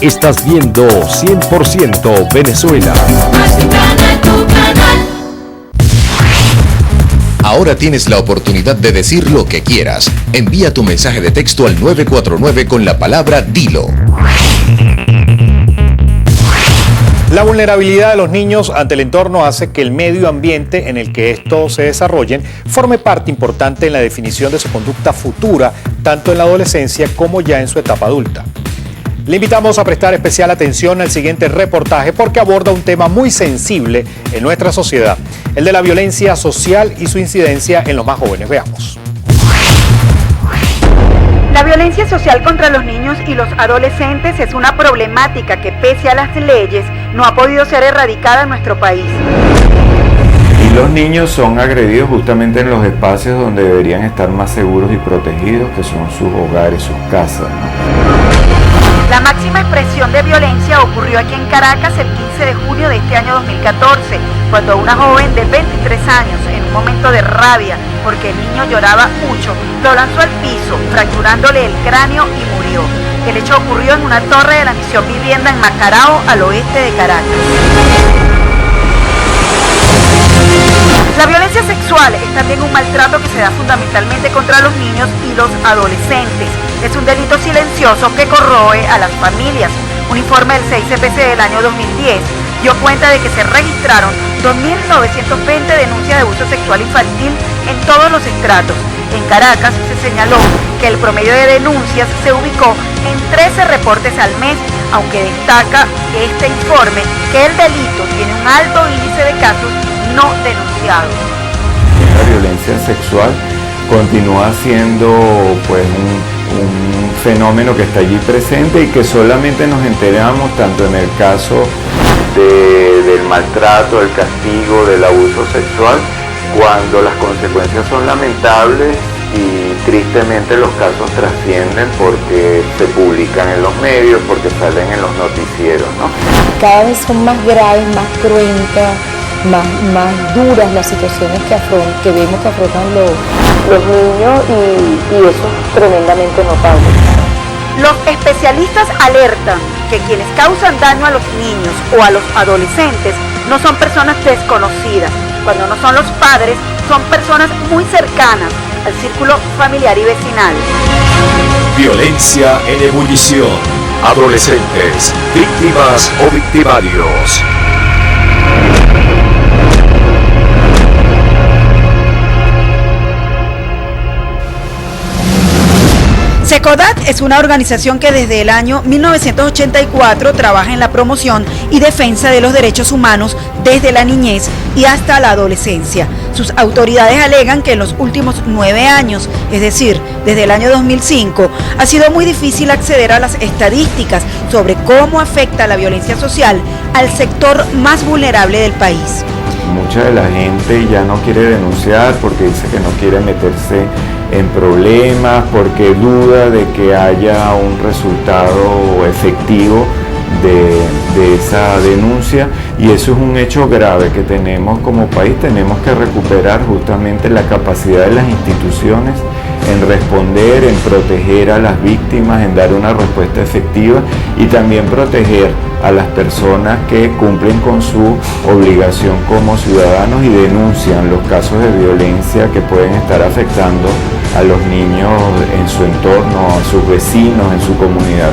Estás viendo 100% Venezuela. Ahora tienes la oportunidad de decir lo que quieras. Envía tu mensaje de texto al 949 con la palabra Dilo. La vulnerabilidad de los niños ante el entorno hace que el medio ambiente en el que estos se desarrollen forme parte importante en la definición de su conducta futura, tanto en la adolescencia como ya en su etapa adulta. Le invitamos a prestar especial atención al siguiente reportaje porque aborda un tema muy sensible en nuestra sociedad, el de la violencia social y su incidencia en los más jóvenes. Veamos. La violencia social contra los niños y los adolescentes es una problemática que, pese a las leyes, no ha podido ser erradicada en nuestro país. Y los niños son agredidos justamente en los espacios donde deberían estar más seguros y protegidos, que son sus hogares, sus casas, ¿no? La máxima expresión de violencia ocurrió aquí en Caracas el 15 de junio de este año 2014, cuando una joven de 23 años, en un momento de rabia porque el niño lloraba mucho, lo lanzó al piso, fracturándole el cráneo y murió. El hecho ocurrió en una torre de la Misión Vivienda en Macarao, al oeste de Caracas. La violencia sexual es también un maltrato que se da fundamentalmente contra los niños y los adolescentes. Es un delito silencioso que corroe a las familias. Un informe del 6CPC del año 2010 dio cuenta de que se registraron 2.920 denuncias de abuso sexual infantil en todos los estratos. En Caracas se señaló que el promedio de denuncias se ubicó en 13 reportes al mes, aunque destaca este informe que el delito tiene un alto índice de casos no denunciados. La violencia sexual continúa siendo pues un fenómeno que está allí presente y que solamente nos enteramos tanto en el caso del maltrato, del castigo, del abuso sexual, cuando las consecuencias son lamentables y tristemente los casos trascienden porque se publican en los medios, porque salen en los noticieros, ¿no? Cada vez son más graves, más cruentas, más duras las situaciones que vemos que afrontan los niños y eso es tremendamente notable. Los especialistas alertan que quienes causan daño a los niños o a los adolescentes no son personas desconocidas. Cuando no son los padres, son personas muy cercanas al círculo familiar y vecinal. Violencia en ebullición. Adolescentes, víctimas o victimarios. SECODAT es una organización que desde el año 1984 trabaja en la promoción y defensa de los derechos humanos desde la niñez y hasta la adolescencia. Sus autoridades alegan que en los últimos 9 años, es decir, desde el año 2005, ha sido muy difícil acceder a las estadísticas sobre cómo afecta la violencia social al sector más vulnerable del país. Mucha de la gente ya no quiere denunciar porque dice que no quiere meterse en problemas, porque duda de que haya un resultado efectivo de esa denuncia, y eso es un hecho grave que tenemos como país. Tenemos que recuperar justamente la capacidad de las instituciones en responder, en proteger a las víctimas, en dar una respuesta efectiva y también proteger a las personas que cumplen con su obligación como ciudadanos y denuncian los casos de violencia que pueden estar afectando a los niños en su entorno, a sus vecinos, en su comunidad.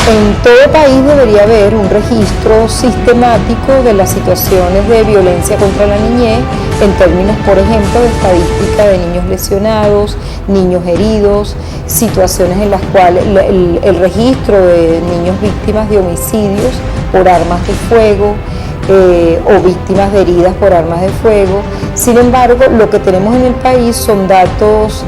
En todo país debería haber un registro sistemático de las situaciones de violencia contra la niñez en términos, por ejemplo, de estadística de niños lesionados, niños heridos, situaciones en las cuales el registro de niños víctimas de homicidios por armas de fuego o víctimas de heridas por armas de fuego. Sin embargo, lo que tenemos en el país son datos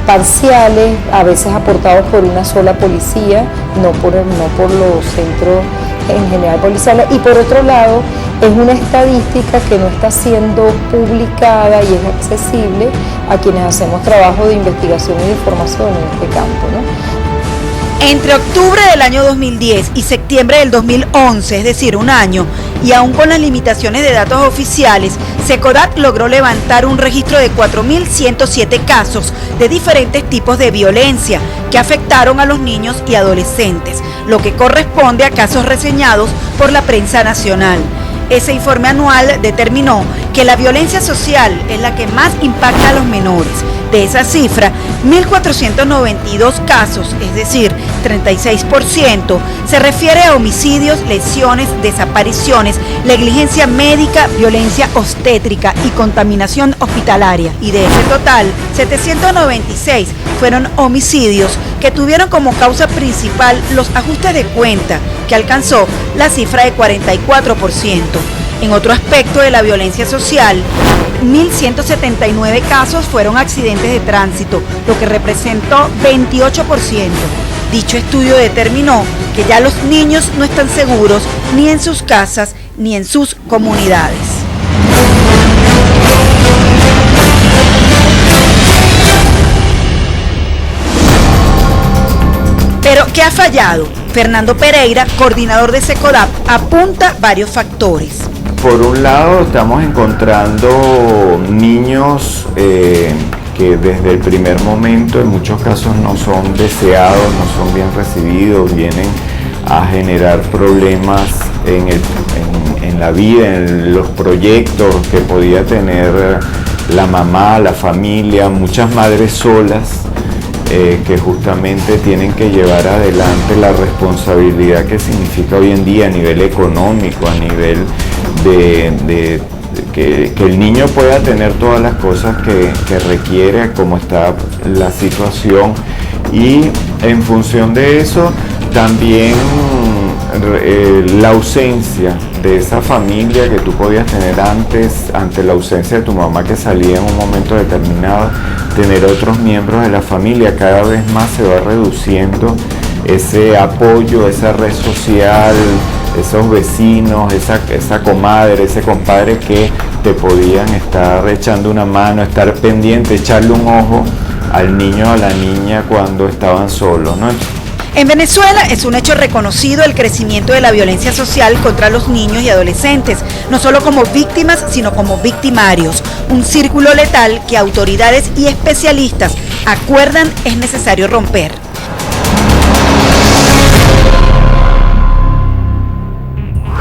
parciales, a veces aportados por una sola policía, no por los centros en general policiales, y por otro lado es una estadística que no está siendo publicada y es accesible a quienes hacemos trabajo de investigación y de formación en este campo, ¿no? Entre octubre del año 2010 y septiembre del 2011, es decir, un año, y aún con las limitaciones de datos oficiales, Secodat logró levantar un registro de 4.107 casos de diferentes tipos de violencia que afectaron a los niños y adolescentes, lo que corresponde a casos reseñados por la prensa nacional. Ese informe anual determinó que la violencia social es la que más impacta a los menores. De esa cifra, 1.492 casos, es decir, 36%, se refiere a homicidios, lesiones, desapariciones, negligencia médica, violencia obstétrica y contaminación hospitalaria. Y de ese total, 796 fueron homicidios que tuvieron como causa principal los ajustes de cuenta, que alcanzó la cifra de 44%. En otro aspecto de la violencia social, 1.179 casos fueron accidentes de tránsito, lo que representó 28%. Dicho estudio determinó que ya los niños no están seguros ni en sus casas ni en sus comunidades. Pero, ¿qué ha fallado? Fernando Pereira, coordinador de Secodat, apunta varios factores. Por un lado, estamos encontrando niños que desde el primer momento en muchos casos no son deseados, no son bien recibidos, vienen a generar problemas en la vida, en los proyectos que podía tener la mamá, la familia, muchas madres solas que justamente tienen que llevar adelante la responsabilidad que significa hoy en día a nivel económico, a nivel de que el niño pueda tener todas las cosas que requiere, como está la situación, y en función de eso también la ausencia de esa familia que tú podías tener antes, ante la ausencia de tu mamá que salía en un momento determinado, tener otros miembros de la familia, cada vez más se va reduciendo ese apoyo, esa red social, esos vecinos, esa comadre, ese compadre que te podían estar echando una mano, estar pendiente, echarle un ojo al niño o a la niña cuando estaban solos, ¿no? En Venezuela es un hecho reconocido el crecimiento de la violencia social contra los niños y adolescentes, no solo como víctimas, sino como victimarios. Un círculo letal que autoridades y especialistas acuerdan es necesario romper.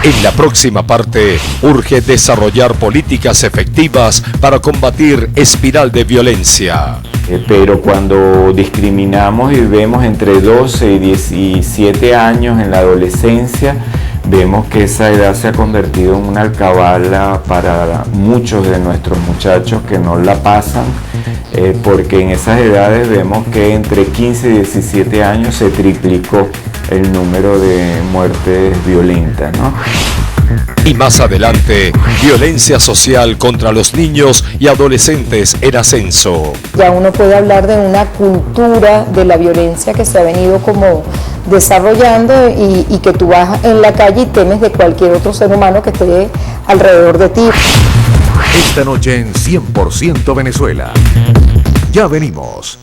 En la próxima parte, urge desarrollar políticas efectivas para combatir espiral de violencia. Pero cuando discriminamos y vemos entre 12 y 17 años en la adolescencia, vemos que esa edad se ha convertido en una alcabala para muchos de nuestros muchachos que no la pasan, porque en esas edades vemos que entre 15 y 17 años se triplicó el número de muertes violentas, ¿no? Y más adelante, violencia social contra los niños y adolescentes en ascenso. Ya uno puede hablar de una cultura de la violencia que se ha venido como desarrollando y que tú vas en la calle y temes de cualquier otro ser humano que esté alrededor de ti. Esta noche en 100% Venezuela. Ya venimos.